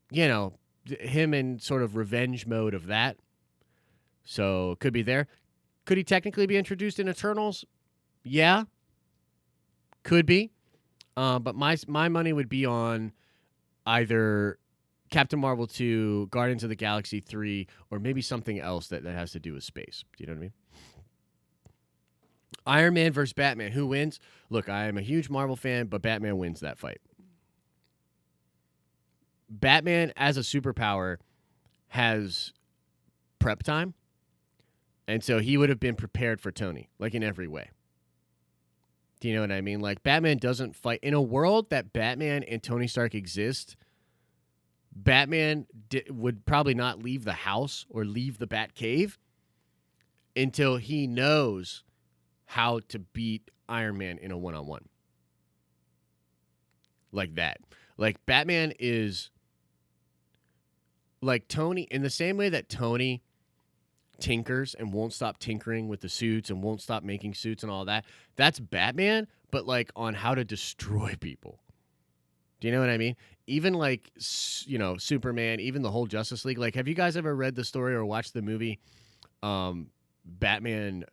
you know, him in sort of revenge mode of that. So could be there. Could he technically be introduced in Eternals? Yeah, could be. But my money would be on either Captain Marvel 2, Guardians of the Galaxy 3, or maybe something else that has to do with space. Do you know what I mean? Iron Man versus Batman. Who wins? Look, I am a huge Marvel fan, but Batman wins that fight. Batman, as a superpower, has prep time. And so he would have been prepared for Tony, like in every way. Do you know what I mean? Like, Batman doesn't fight. In a world that Batman and Tony Stark exist, Batman would probably not leave the house or leave the Batcave until he knows how to beat Iron Man in a one-on-one. Like that. Like, Batman is like Tony, in the same way that Tony tinkers and won't stop tinkering with the suits and won't stop making suits and all that. That's Batman, but like on how to destroy people. Do you know what I mean? Even like, Superman, even the whole Justice League. Like, have you guys ever read the story or watched the movie Batman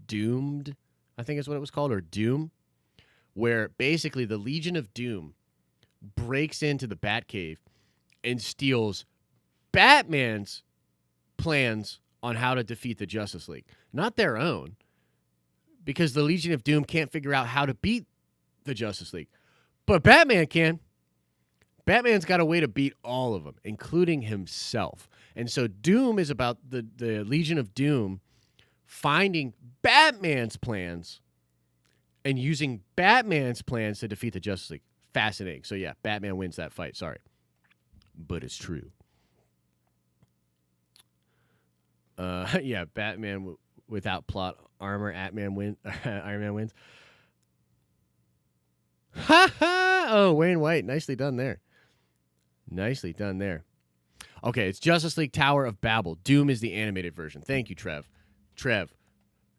Doomed? I think is what it was called, or Doom, where basically the Legion of Doom breaks into the Batcave and steals Batman's plans on how to defeat the Justice League. Not their own, because the Legion of Doom can't figure out how to beat the Justice League. But Batman can. Batman's got a way to beat all of them, including himself. And so Doom is about the Legion of Doom finding Batman's plans and using Batman's plans to defeat the Justice League. Fascinating. So yeah, Batman wins that fight. Sorry. But it's true. Yeah, Batman without plot armor, Iron Man wins. Ha ha! Oh, Wayne White. Nicely done there. Nicely done there. Okay, it's Justice League Tower of Babel. Doom is the animated version. Thank you, Trev.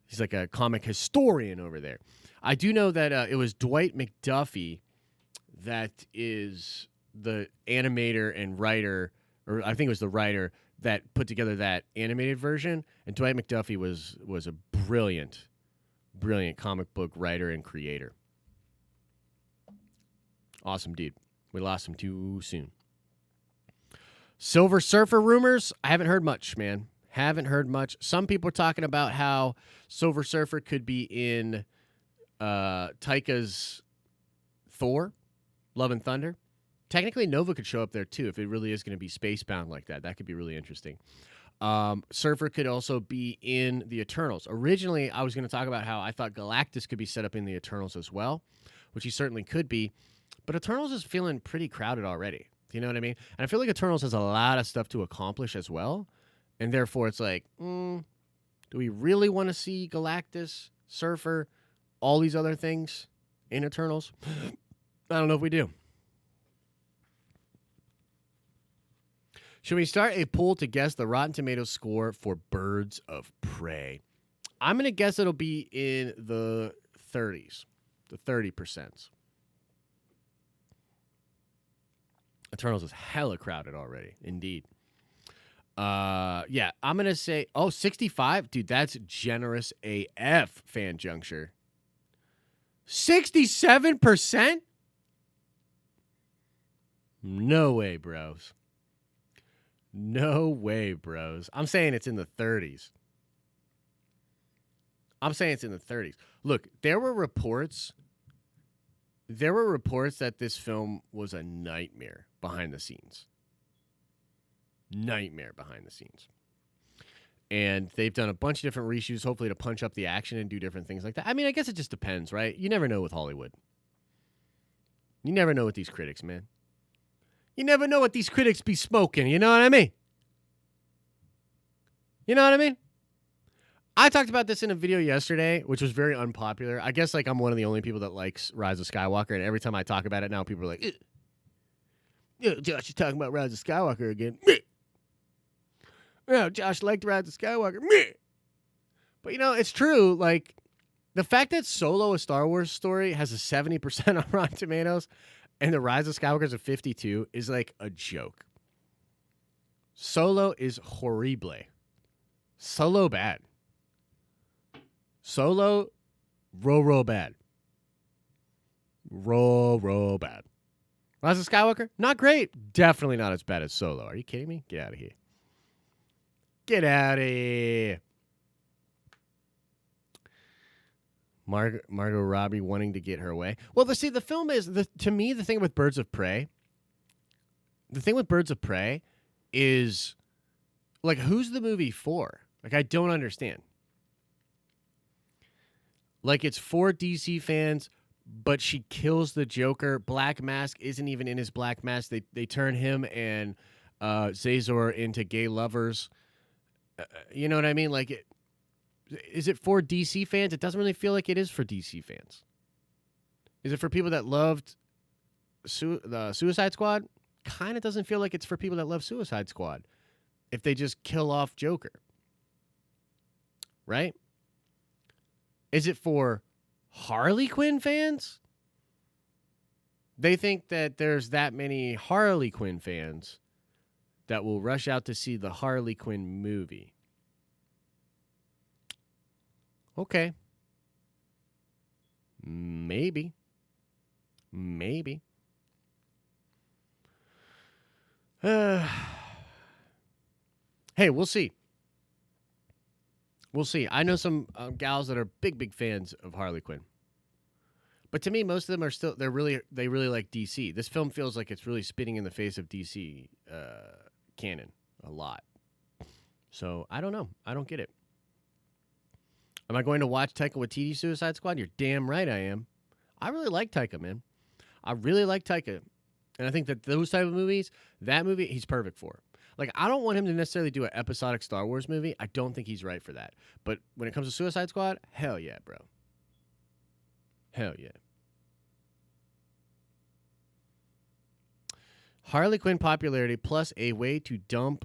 He's like a comic historian over there. I do know that it was Dwight McDuffie that is the animator and writer, or I think it was the writer that put together that animated version. And Dwight McDuffie was a brilliant comic book writer and creator. Awesome dude. We lost him too soon. Silver Surfer rumors. I haven't heard much, man. Haven't heard much. Some people are talking about how Silver Surfer could be in Taika's Thor, Love and Thunder. Technically, Nova could show up there, too, if it really is going to be spacebound like that. That could be really interesting. Surfer could also be in the Eternals. Originally, I was going to talk about how I thought Galactus could be set up in the Eternals as well, which he certainly could be. But Eternals is feeling pretty crowded already. Do you know what I mean? And I feel like Eternals has a lot of stuff to accomplish as well. And therefore, it's like, do we really want to see Galactus, Surfer, all these other things in Eternals? I don't know if we do. Should we start a poll to guess the Rotten Tomatoes score for Birds of Prey? I'm going to guess it'll be in the 30s, the 30%. Eternals is hella crowded already, indeed. Yeah, I'm going to say, 65? Dude, that's generous AF, Fan Juncture. 67%? No way, bros. No way, bros. I'm saying it's in the 30s. Look, there were reports that this film was a nightmare behind the scenes. And they've done a bunch of different reshoots, hopefully to punch up the action and do different things like that. I mean, I guess it just depends, right? You never know with Hollywood. You never know with these critics, man. You never know what these critics be smoking, you know what I mean? I talked about this in a video yesterday, which was very unpopular. I guess like I'm one of the only people that likes Rise of Skywalker, and every time I talk about it now, people are like, "Yeah, Josh, you're talking about Rise of Skywalker again." "Oh, Josh liked Rise of Skywalker." But it's true. Like the fact that Solo, a Star Wars story, has a 70% on Rotten Tomatoes, and the Rise of Skywalker is a 52 is like a joke. Solo is horrible. Solo bad. Solo, roll bad. Roll bad. Rise of Skywalker, not great. Definitely not as bad as Solo. Are you kidding me? Get out of here. Get out of here. Margot Robbie wanting to get her way. Well, the film is, to me, the thing with Birds of Prey is, like, who's the movie for? Like, I don't understand. Like, it's for DC fans, but she kills the Joker. Black Mask isn't even in his Black Mask. They turn him and Zazor into gay lovers. You know what I mean? Like, is it for DC fans? It doesn't really feel like it is for DC fans. Is it for people that loved the Suicide Squad? Kind of doesn't feel like it's for people that love Suicide Squad if they just kill off Joker. Right? Is it for Harley Quinn fans? They think that there's that many Harley Quinn fans that will rush out to see the Harley Quinn movie. Okay. Maybe. Maybe. Hey, we'll see. We'll see. I know some gals that are big fans of Harley Quinn. But to me, most of them are still they really like DC. This film feels like it's really spitting in the face of DC canon a lot. So I don't know. I don't get it. Am I going to watch Taika Waititi Suicide Squad? You're damn right I am. I really like Taika, man. I really like Taika. And I think that those type of movies, that movie, he's perfect for. Like, I don't want him to necessarily do an episodic Star Wars movie. I don't think he's right for that. But when it comes to Suicide Squad, hell yeah, bro. Hell yeah. Harley Quinn popularity plus a way to dump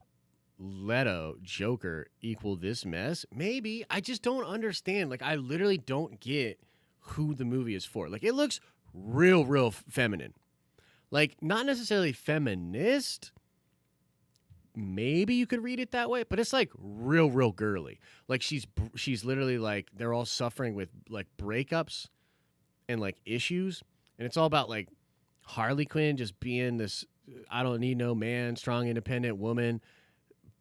Leto Joker equal this mess? Maybe. I just don't understand. Like, I literally don't get who the movie is for. Like, it looks real feminine. Like, not necessarily feminist. Maybe you could read it that way, but it's like real girly. Like, she's literally like, they're all suffering with like breakups and like issues. And it's all about like Harley Quinn just being this, I don't need no man, strong, independent woman.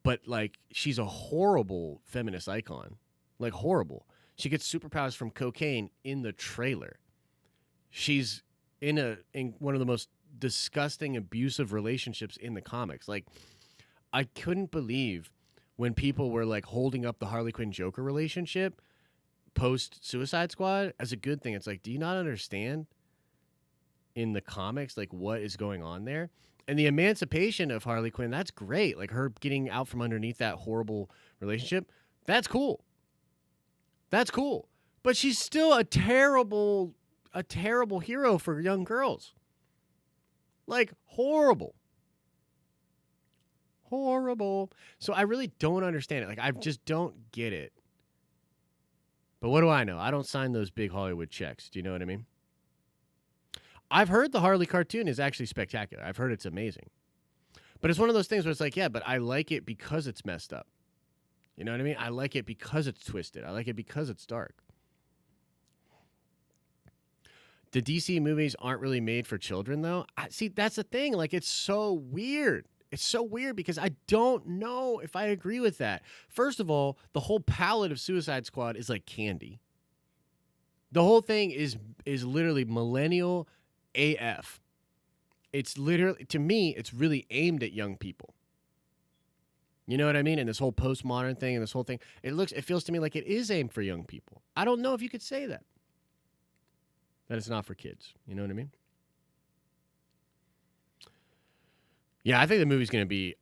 But like, she's a horrible feminist icon. Like, horrible. She gets superpowers from cocaine in the trailer. She's in one of the most disgusting, abusive relationships in the comics. Like, I couldn't believe when people were like holding up the Harley Quinn Joker relationship post Suicide Squad as a good thing. It's like, do you not understand in the comics like what is going on there? And the emancipation of Harley Quinn, that's great. Like, her getting out from underneath that horrible relationship, that's cool. That's cool. But she's still a terrible hero for young girls. Like, horrible. So I really don't understand it. Like, I just don't get it. But what do I know? I don't sign those big Hollywood checks. Do you know what I mean? I've heard the Harley cartoon is actually spectacular. I've heard it's amazing. But it's one of those things where it's like, yeah, but I like it because it's messed up. You know what I mean? I like it because it's twisted. I like it because it's dark. The DC movies aren't really made for children, though. See, that's the thing. Like, it's so weird. It's so weird because I don't know if I agree with that. First of all, the whole palette of Suicide Squad is like candy. The whole thing is literally millennial AF. It's literally, to me, it's really aimed at young people. You know what I mean? And this whole postmodern thing and this whole thing, it feels to me like it is aimed for young people. I don't know if you could say that it's not for kids. You know what I mean? Yeah, I think the movie's going to be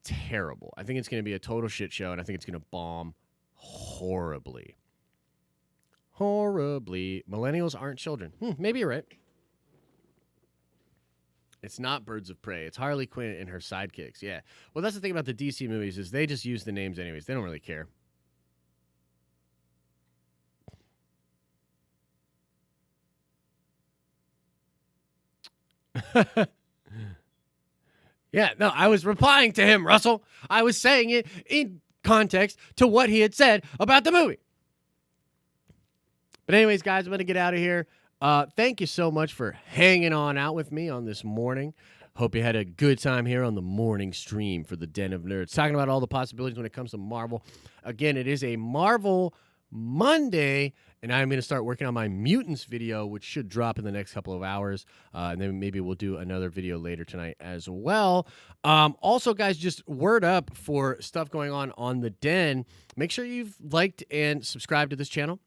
terrible. I think it's going to be a total shit show, and I think it's going to bomb horribly. Millennials aren't children. Maybe you're right. It's not Birds of Prey. It's Harley Quinn and her sidekicks. Yeah. Well, that's the thing about the DC movies is they just use the names anyways. They don't really care. Yeah, no, I was replying to him, Russell. I was saying it in context to what he had said about the movie. But anyways, guys, I'm going to get out of here. Thank you so much for hanging on out with me on this morning. Hope you had a good time here on the morning stream for the Den of Nerds, talking about all the possibilities when it comes to Marvel. Again, it is a Marvel Monday, and I'm going to start working on my Mutants video, which should drop in the next couple of hours, and then maybe we'll do another video later tonight as well. Also, guys, just word up for stuff going on the Den. Make sure you've liked and subscribed to this channel.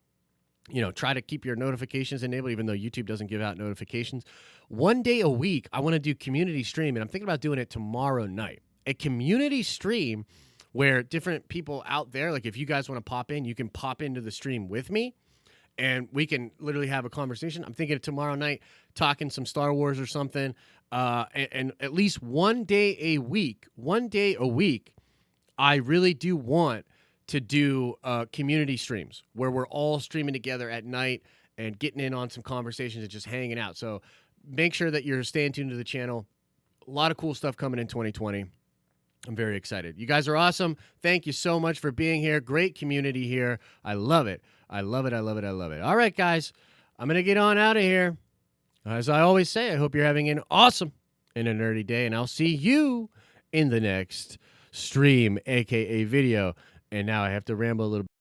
You know, try to keep your notifications enabled, even though YouTube doesn't give out notifications. One day a week, I want to do community stream, and I'm thinking about doing it tomorrow night. A community stream where different people out there, like if you guys want to pop in, you can pop into the stream with me, and we can literally have a conversation. I'm thinking of tomorrow night, talking some Star Wars or something, and at least one day a week, I really do want to do community streams where we're all streaming together at night and getting in on some conversations and just hanging out. So make sure that you're staying tuned to the channel. A lot of cool stuff coming in 2020. I'm very excited. You guys are awesome. Thank you so much for being here. Great community here. I love it. I love it. I love it. I love it. All right, guys. I'm going to get on out of here. As I always say, I hope you're having an awesome and a nerdy day, and I'll see you in the next stream, aka video. And now I have to ramble a little bit.